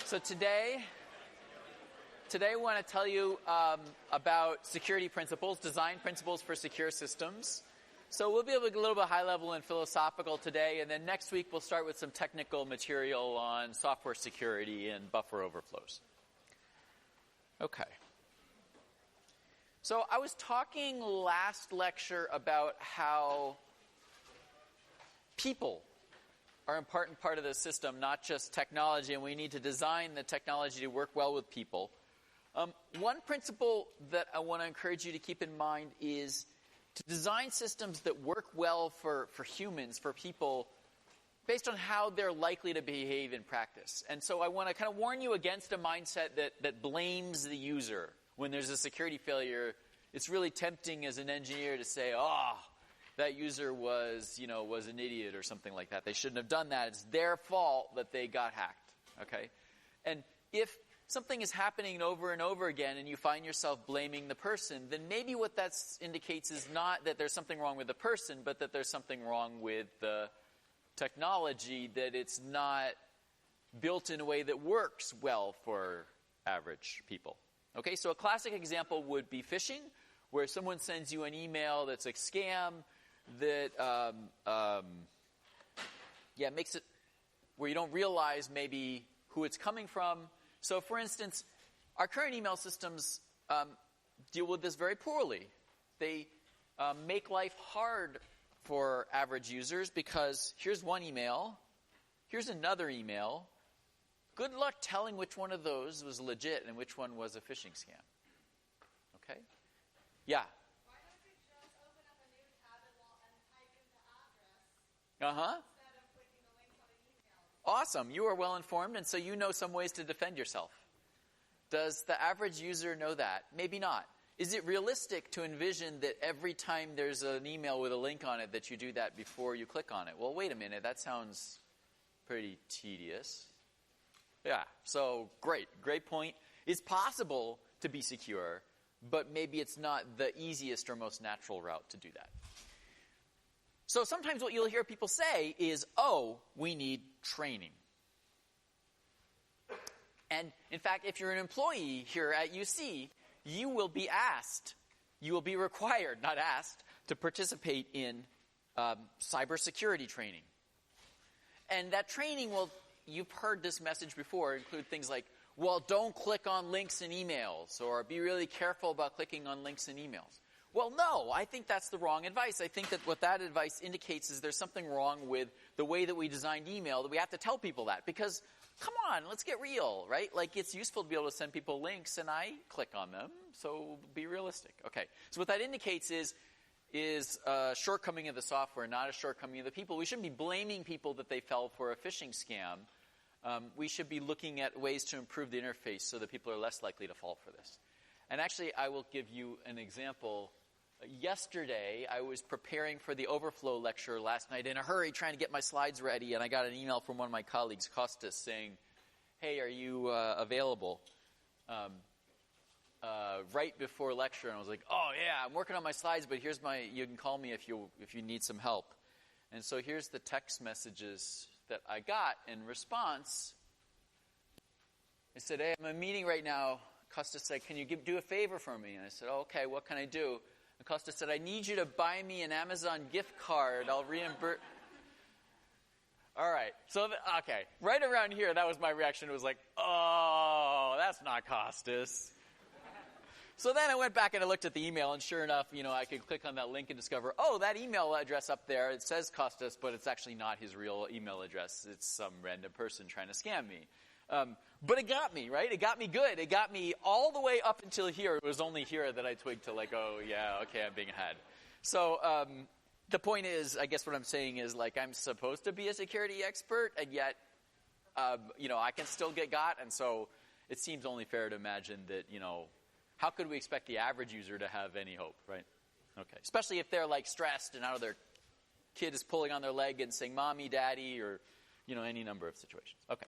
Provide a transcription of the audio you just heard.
So today I want to tell you about security principles, design principles for secure systems. So we'll be able to get a little bit high level and philosophical today, and then next week we'll start with some technical material on software security and buffer overflows. Okay. So I was talking last lecture about how people are an important part of the system, not just technology, and we need to design the technology to work well with people. One principle that I want to encourage you to keep in mind is to design systems that work well for humans, for people, based on how they're likely to behave in practice. And so I want to kind of warn you against a mindset that blames the user. When there's a security failure, it's really tempting as an engineer to say, that user was an idiot or something like that. They shouldn't have done that. It's their fault that they got hacked. Okay? And if something is happening over and over again and you find yourself blaming the person, then maybe what that indicates is not that there's something wrong with the person, but that there's something wrong with the technology, that it's not built in a way that works well for average people. Okay, so a classic example would be phishing, where someone sends you an email that's a scam that makes it where you don't realize maybe who it's coming from. So, for instance, our current email systems deal with this very poorly. They make life hard for average users because here's one email, here's another email. Good luck telling which one of those was legit and which one was a phishing scam. Okay? Yeah? Why don't you just open up a new tab and type in the address instead of clicking the links on an email? Awesome. You are well informed, and so you know some ways to defend yourself. Does the average user know that? Maybe not. Is it realistic to envision that every time there's an email with a link on it that you do that before you click on it? Well, wait a minute. That sounds pretty tedious. Yeah, so great point. It's possible to be secure, but maybe it's not the easiest or most natural route to do that. So sometimes what you'll hear people say is, we need training. And in fact, if you're an employee here at UC, you will be required, not asked, to participate in cybersecurity training. And that training will, you've heard this message before, include things like, well, don't click on links in emails, or be really careful about clicking on links in emails. Well, no, I think that's the wrong advice. I think that what that advice indicates is there's something wrong with the way that we designed email, that we have to tell people that. Because, come on, let's get real, right? Like, it's useful to be able to send people links, and I click on them, so be realistic. Okay, so what that indicates is a shortcoming of the software, not a shortcoming of the people. We shouldn't be blaming people that they fell for a phishing scam. We should be looking at ways to improve the interface so that people are less likely to fall for this. And actually, I will give you an example. Yesterday, I was preparing for the overflow lecture last night in a hurry, trying to get my slides ready, and I got an email from one of my colleagues, Costas, saying, hey, are you available? Right before lecture, and I was like, oh yeah, I'm working on my slides, but you can call me if you need some help. And so here's the text messages that I got in response. I said, hey, I'm in a meeting right now. Costas said, can you do a favor for me? And I said, okay, what can I do? And Costas said, I need you to buy me an Amazon gift card. I'll reimburse. All right. So, okay. Right around here, that was my reaction. It was like, oh, that's not Costas. So then I went back and I looked at the email, and sure enough, I could click on that link and discover, that email address up there, it says Costas, but it's actually not his real email address. It's some random person trying to scam me. But it got me, right? It got me good. It got me all the way up until here. It was only here that I twigged to like, oh, yeah, okay, I'm being had. So the point is, I guess what I'm saying is, like, I'm supposed to be a security expert, and yet, I can still get got. And so it seems only fair to imagine that, how could we expect the average user to have any hope, right? Okay. Especially if they're, like, stressed and their kid is pulling on their leg and saying, mommy, daddy, or, any number of situations. Okay.